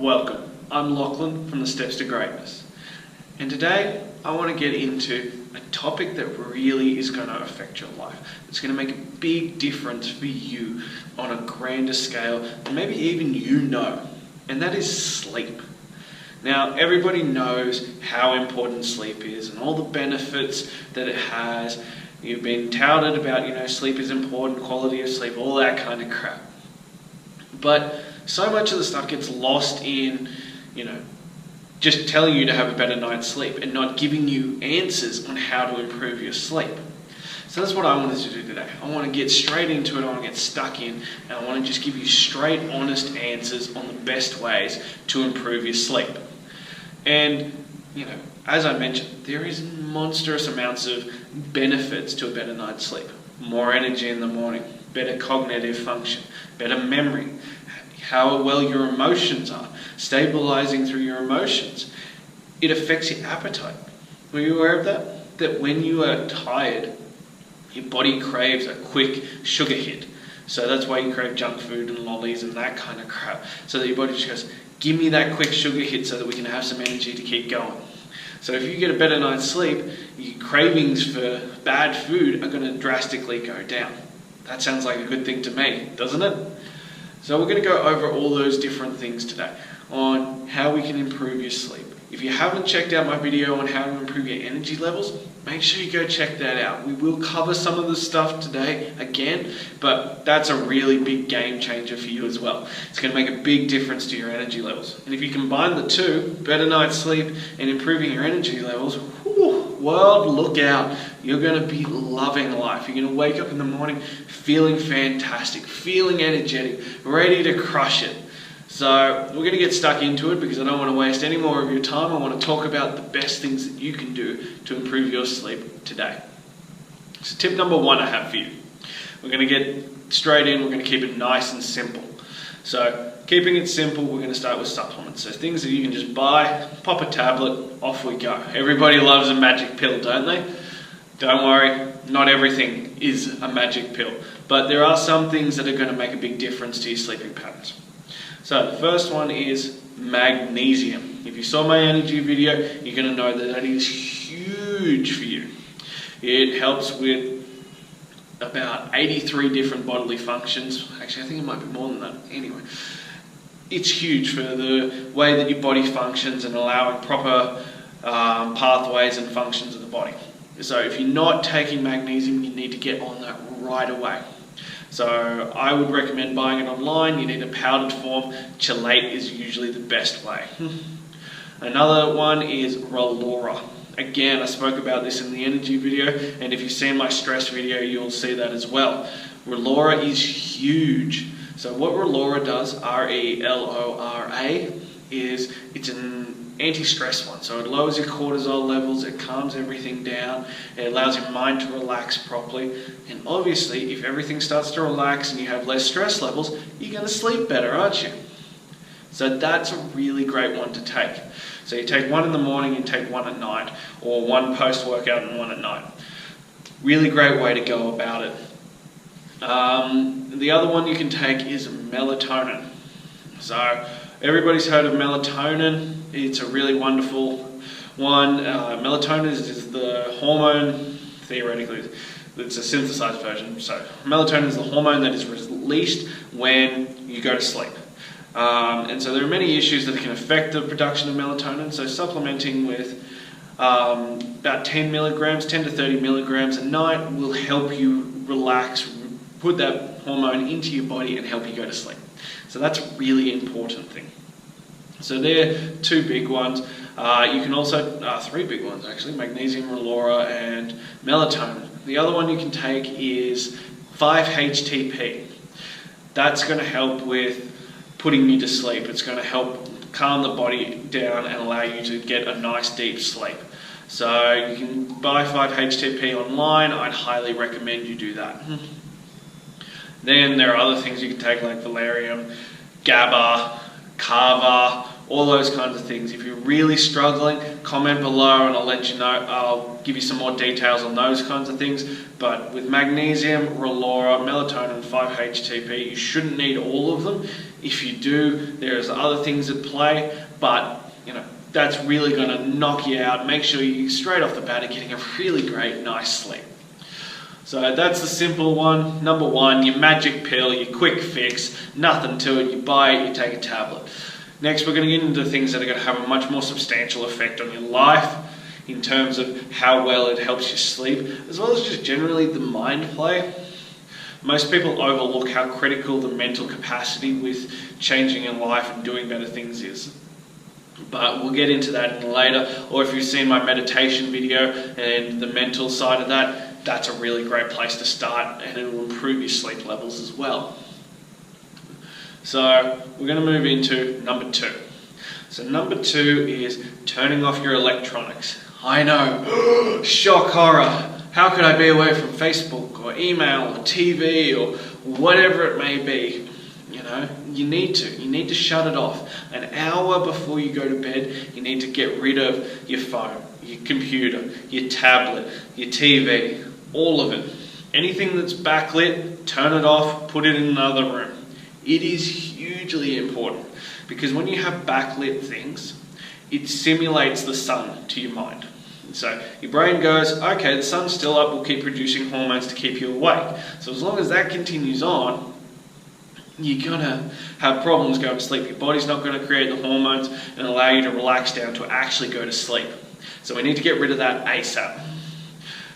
Welcome, I'm Lachlan from the Steps to Greatness, and today I want to get into a topic that really is going to affect your life. It's going to make a big difference for you on a grander scale than maybe even you know, and that is sleep. Now, everybody knows how important sleep is and all the benefits that it has. You've been touted about, sleep is important, quality of sleep, all that kind of crap. But so much of the stuff gets lost in, just telling you to have a better night's sleep and not giving you answers on how to improve your sleep. So that's what I wanted to do today. I want to get straight into it, I want to get stuck in, and I want to just give you straight, honest answers on the best ways to improve your sleep. And, as I mentioned, there is monstrous amounts of benefits to a better night's sleep. More energy in the morning, better cognitive function, better memory, how well your emotions are, stabilizing through your emotions. It affects your appetite. Were you aware of that? That when you are tired, your body craves a quick sugar hit. So that's why you crave junk food and lollies and that kind of crap. So that your body just goes, give me that quick sugar hit so that we can have some energy to keep going. So if you get a better night's sleep, your cravings for bad food are going to drastically go down. That sounds like a good thing to me, doesn't it? So we're going to go over all those different things today on how we can improve your sleep. If you haven't checked out my video on how to improve your energy levels, make sure you go check that out. We will cover some of the stuff today again, but that's a really big game changer for you as well. It's going to make a big difference to your energy levels. And if you combine the two, better night's sleep and improving your energy levels, world, look out. You're going to be loving life. You're going to wake up in the morning feeling fantastic, feeling energetic, ready to crush it. So we're going to get stuck into it because I don't want to waste any more of your time. I want to talk about the best things that you can do to improve your sleep today. So tip number one I have for you. We're going to get straight in. We're going to keep it nice and simple. So keeping it simple, we're going to start with supplements. So things that you can just buy, pop a tablet, off we go. Everybody loves a magic pill, don't they? Don't worry, not everything is a magic pill. But there are some things that are going to make a big difference to your sleeping patterns. So the first one is magnesium. If you saw my energy video, you're going to know that that is huge for you. It helps with about 83 different bodily functions. Actually, I think it might be more than that. Anyway, it's huge for the way that your body functions and allowing proper pathways and functions of the body. So if you're not taking magnesium, you need to get on that right away. So I would recommend buying it online. You need a powdered form. Chelate is usually the best way. Another one is Relora. Again, I spoke about this in the energy video, and if you've seen my stress video, you'll see that as well. Relora is huge. So what Relora does, R-E-L-O-R-A, is it's an anti-stress one. So it lowers your cortisol levels, it calms everything down, it allows your mind to relax properly. And obviously, if everything starts to relax and you have less stress levels, you're going to sleep better, aren't you? So that's a really great one to take. So you take one in the morning and take one at night, or one post-workout and one at night. Really great way to go about it. The other one you can take is melatonin. So everybody's heard of melatonin. It's a really wonderful one. Melatonin is the hormone, theoretically, it's a synthesized version. So melatonin is the hormone that is released when you go to sleep. And so there are many issues that can affect the production of melatonin. So supplementing with about 10 to 30 milligrams a night will help you relax, put that hormone into your body and help you go to sleep. So that's a really important thing. So they're two big ones. You can also, three big ones actually, magnesium, Relora and melatonin. The other one you can take is 5-HTP. That's going to help with putting you to sleep. It's going to help calm the body down and allow you to get a nice deep sleep. So you can buy 5-HTP online. I'd highly recommend you do that. Then there are other things you can take like valerian, GABA, kava, all those kinds of things. If you're really struggling, comment below and I'll let you know. I'll give you some more details on those kinds of things. But with magnesium, Relora, melatonin, 5-HTP, you shouldn't need all of them. If you do, there's other things at play, but that's really going to knock you out. Make sure you straight off the bat are getting a really great, nice sleep. So that's the simple one. Number one, your magic pill, your quick fix, nothing to it. You buy it, you take a tablet. Next, we're going to get into things that are going to have a much more substantial effect on your life in terms of how well it helps you sleep, as well as just generally the mind play. Most people overlook how critical the mental capacity with changing your life and doing better things is. But we'll get into that later. Or if you've seen my meditation video and the mental side of that, that's a really great place to start, and it will improve your sleep levels as well. So we're going to move into number two. So number two is turning off your electronics. I know, shock horror. How could I be away from Facebook or email or TV or whatever it may be? You need to shut it off. An hour before you go to bed, you need to get rid of your phone, your computer, your tablet, your TV, all of it. Anything that's backlit, turn it off, put it in another room. It is hugely important because when you have backlit things, it simulates the sun to your mind. So your brain goes, okay, the sun's still up, we'll keep producing hormones to keep you awake. So as long as that continues on, you're going to have problems going to sleep. Your body's not going to create the hormones and allow you to relax down to actually go to sleep. So we need to get rid of that ASAP.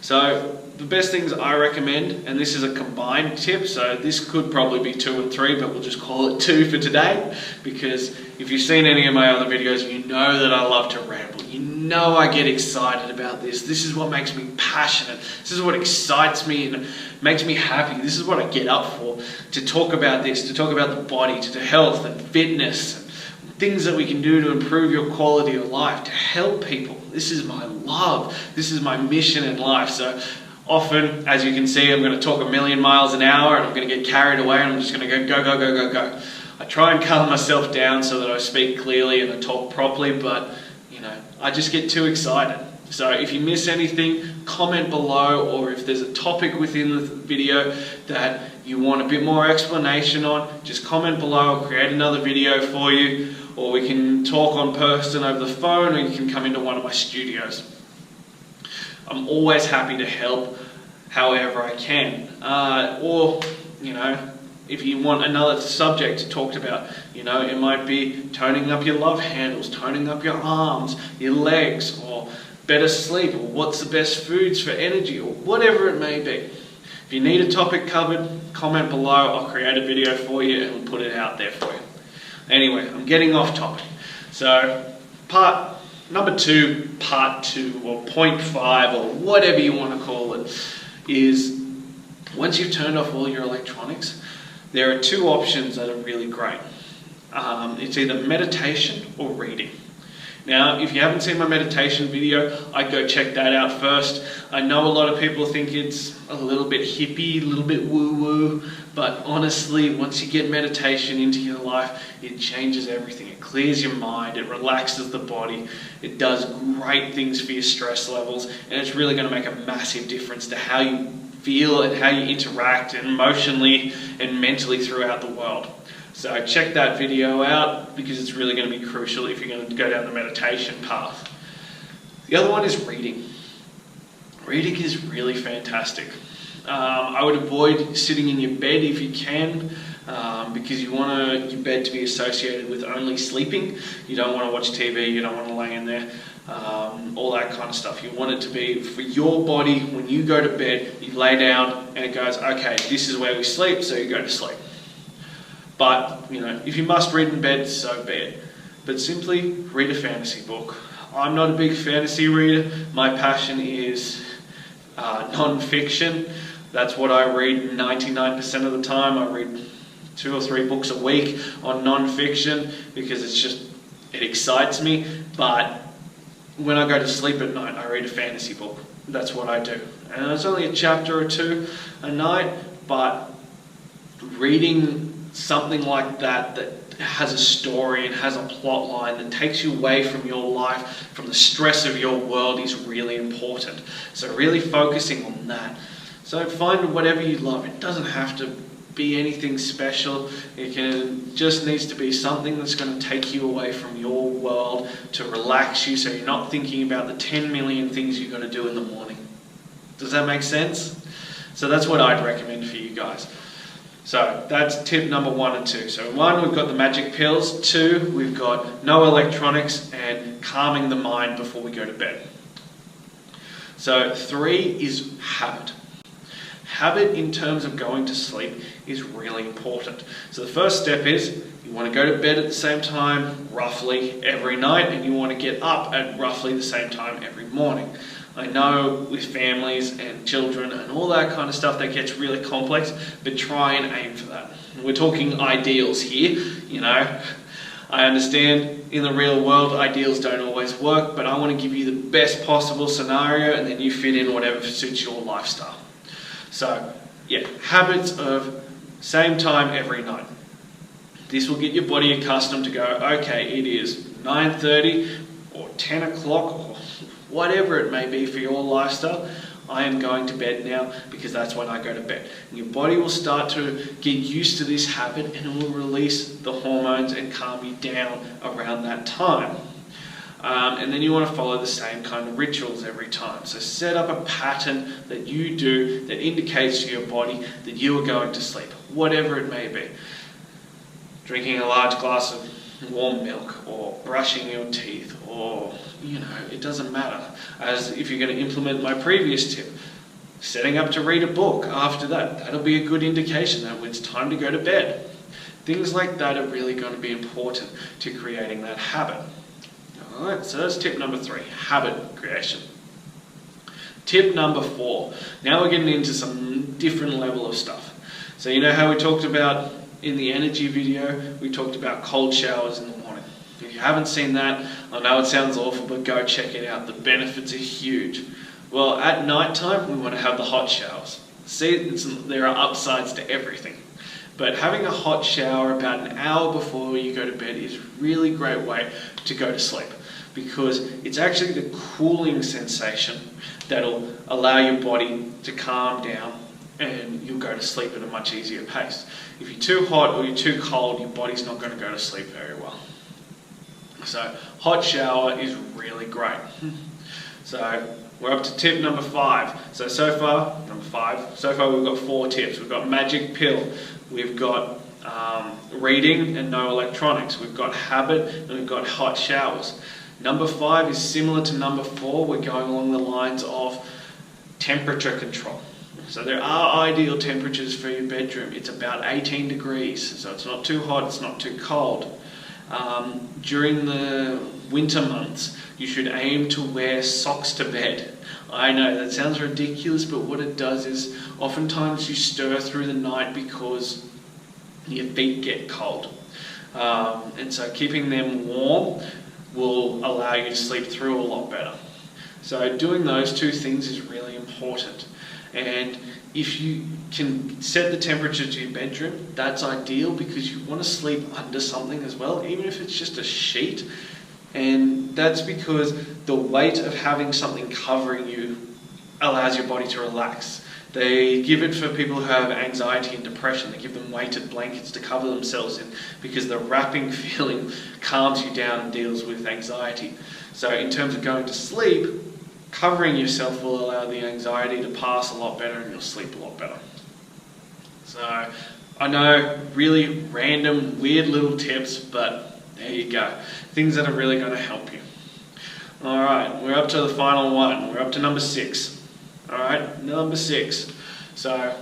So the best things I recommend, and this is a combined tip, so this could probably be 2 and 3, but we'll just call it 2 for today, because if you've seen any of my other videos, you know that I love to ramble. You know I get excited about this. This is what makes me passionate. This is what excites me and makes me happy. This is what I get up for, to talk about this, to talk about the body, to health and fitness, and things that we can do to improve your quality of life, to help people. This is my love. This is my mission in life. So often, as you can see, I'm going to talk a million miles an hour and I'm going to get carried away and I'm just going to go. I try and calm myself down so that I speak clearly and I talk properly, but I just get too excited. So if you miss anything, comment below, or if there's a topic within the video that you want a bit more explanation on, just comment below. I'll create another video for you, or we can talk on person over the phone, or you can come into one of my studios. I'm always happy to help however I can. If you want another subject talked about, it might be toning up your love handles, toning up your arms, your legs, or better sleep, or what's the best foods for energy, or whatever it may be. If you need a topic covered, comment below. I'll create a video for you and we'll put it out there for you. Anyway, I'm getting off topic. So number 2, part 2, or point 5, or whatever you want to call it, is once you've turned off all your electronics, there are 2 options that are really great. It's either meditation or reading. Now, if you haven't seen my meditation video, I'd go check that out first. I know a lot of people think it's a little bit hippie, a little bit woo-woo, but honestly, once you get meditation into your life, it changes everything. It clears your mind, it relaxes the body, it does great things for your stress levels, and it's really going to make a massive difference to how you feel and how you interact emotionally and mentally throughout the world. So check that video out because it's really going to be crucial if you're going to go down the meditation path. The other one is reading. Reading is really fantastic. I would avoid sitting in your bed if you can, because you want your bed to be associated with only sleeping. You don't want to watch TV, you don't want to lay in there, all that kind of stuff. You want it to be for your body. When you go to bed, you lay down and it goes, okay, this is where we sleep, so you go to sleep. But, if you must read in bed, so be it. But simply read a fantasy book. I'm not a big fantasy reader. My passion is non-fiction. That's what I read 99% of the time. I read 2 or 3 books a week on non-fiction because it excites me. But when I go to sleep at night, I read a fantasy book. That's what I do. And it's only a chapter or 2 a night, but reading something like that has a story and has a plot line that takes you away from your life, from the stress of your world, is really important. So really focusing on that. So find whatever you love. It doesn't have to be anything special. It just needs to be something that's going to take you away from your world, to relax you, so you're not thinking about the 10 million things you've got to do in the morning. Does that make sense? So that's what I'd recommend for you guys. So that's tip number 1 and 2. So 1, we've got the magic pills. 2, we've got no electronics and calming the mind before we go to bed. So 3 is habit. Habit in terms of going to sleep is really important. So the first step is you want to go to bed at the same time roughly every night, and you want to get up at roughly the same time every morning. I know with families and children and all that kind of stuff that gets really complex, but try and aim for that. We're talking ideals here, you know. I understand in the real world ideals don't always work, but I want to give you the best possible scenario, and then you fit in whatever suits your lifestyle. So, yeah, habits of same time every night. This will get your body accustomed to go, okay, it is 9:30 or 10 o'clock or whatever it may be for your lifestyle. I am going to bed now because that's when I go to bed. And your body will start to get used to this habit, and it will release the hormones and calm you down around that time. And then you want to follow the same kind of rituals every time. So set up a pattern that you do that indicates to your body that you are going to sleep, whatever it may be. Drinking a large glass of warm milk, or brushing your teeth, or, you know, it doesn't matter. As if you're going to implement my previous tip, setting up to read a book after that, that'll be a good indication that it's time to go to bed. Things like that are really going to be important to creating that habit. Alright, so that's tip number 3, habit creation. Tip number 4, now we're getting into some different level of stuff. So you know how we talked about in the energy video, we talked about cold showers in the morning. If you haven't seen that, I know it sounds awful, but go check it out. The benefits are huge. Well, at night time, we want to have the hot showers. See, there are upsides to everything. But having a hot shower about an hour before you go to bed is a really great way to go to sleep, because it's actually the cooling sensation that'll allow your body to calm down, and you'll go to sleep at a much easier pace. If you're too hot or you're too cold, your body's not going to go to sleep very well. So hot shower is really great. So we're up to tip number 5. So far, number 5, so far we've got 4 tips. We've got magic pill, we've got reading and no electronics, we've got habit, and we've got hot showers. Number 5 is similar to number 4. We're going along the lines of temperature control. So there are ideal temperatures for your bedroom. It's about 18 degrees, so it's not too hot, it's not too cold. During the winter months, you should aim to wear socks to bed. I know that sounds ridiculous, but what it does is oftentimes you stir through the night because your feet get cold. And so keeping them warm will allow you to sleep through a lot better. So doing those 2 things is really important. And if you can set the temperature to your bedroom, that's ideal, because you want to sleep under something as well, even if it's just a sheet. And that's because the weight of having something covering you allows your body to relax. They give it for people who have anxiety and depression. They give them weighted blankets to cover themselves in, because the wrapping feeling calms you down and deals with anxiety. So in terms of going to sleep, covering yourself will allow the anxiety to pass a lot better, and you'll sleep a lot better. So I know, really random, weird little tips, but there you go. Things that are really going to help you. Alright, we're up to the final one. We're up to number 6. Alright, number 6. So, I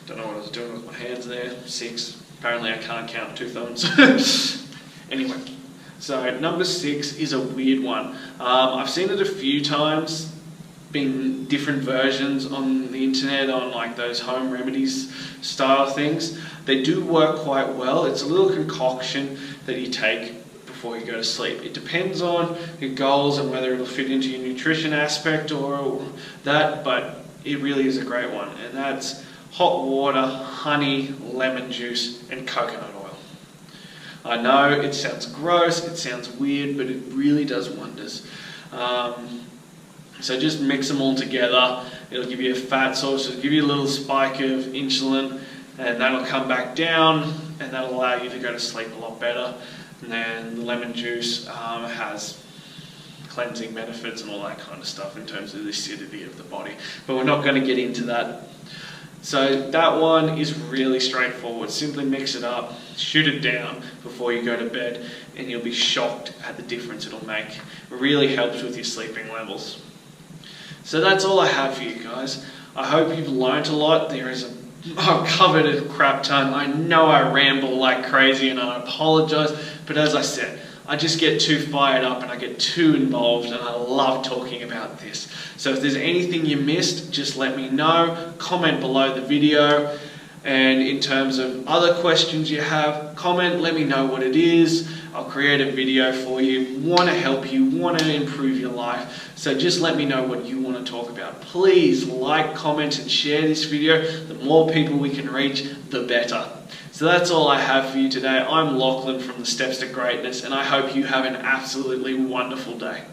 don't know what I was doing with my hands there. 6. Apparently I can't count 2 thumbs. Anyway, so number 6 is a weird one. I've seen it a few times, been different versions on the internet, on like those home remedies style things. They do work quite well. It's a little concoction that you take before you go to sleep. It depends on your goals and whether it'll fit into your nutrition aspect or that, but it really is a great one. And that's hot water, honey, lemon juice, and coconut oil. I know it sounds gross, it sounds weird, but it really does wonders. So just mix them all together. It'll give you a fat source, it'll give you a little spike of insulin, and that'll come back down, and that'll allow you to go to sleep a lot better. And then the lemon juice has cleansing benefits and all that kind of stuff in terms of the acidity of the body. But we're not going to get into that. So that one is really straightforward. Simply mix it up, shoot it down before you go to bed, and you'll be shocked at the difference it'll make. It really helps with your sleeping levels. So that's all I have for you guys. I hope you've learnt a lot. I've covered a crap ton. I know I ramble like crazy and I apologise, but as I said, I just get too fired up and I get too involved, and I love talking about this. So if there's anything you missed, just let me know. Comment below the video. And in terms of other questions you have, comment, let me know what it is. I'll create a video for you. Want to help you, want to improve your life. So just let me know what you want to talk about. Please like, comment and share this video. The more people we can reach, the better. So that's all I have for you today. I'm Lachlan from the Steps to Greatness, and I hope you have an absolutely wonderful day.